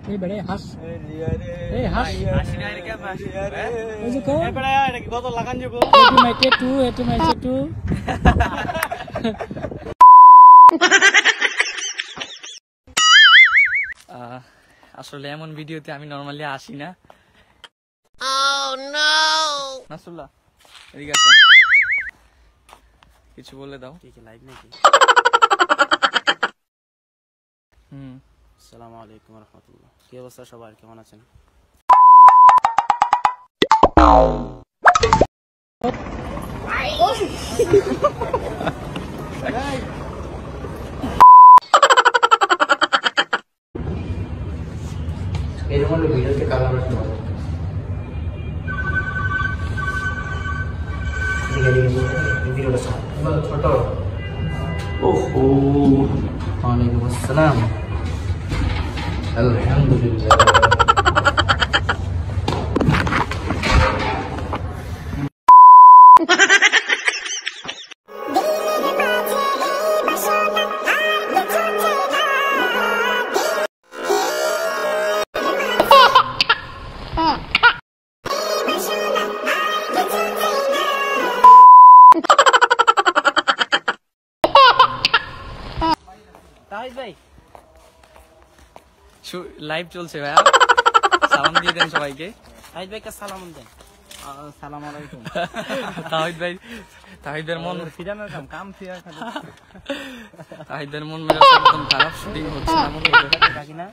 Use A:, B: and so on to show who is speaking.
A: এই বেড়ে হাস এই হাস হাসি না রে কেন হাসি এই যে কো এই বেড়া এটা কি কত লাগান যাব এটু মাইকে টু আসলে এমন ভিডিওতে আমি নরমালি আসি না। Oh no নাসুল্লাহ এদিকে আসো, কিছু বলে দাও। কি কি লাইভ নাকি? আসসালামু আলাইকুম ওয়া রাহমাতুল্লাহ। কি অবস্থা সবার, কেমন আছেন? এই রকম ভিডিওতে কালার আসছে ভিডিওটা ছোট। ওহো ওয়ালাইকুম আসসালাম। আলহামদুলিল্লাহ। ভাই লাইভ চলছে ভাই, সালাম দিয়ে দেন সবাইকে। তাহিদ ভাইকে সালাম দেন। আসসালামু আলাইকুম। তাহিদ ভাইয়ের মন ফিরানোর কাম ফিরা খালি। তাহিদ ভাইয়ের মন মেজাজ একদম খারাপ, শুটিং হচ্ছে না মনে হয়।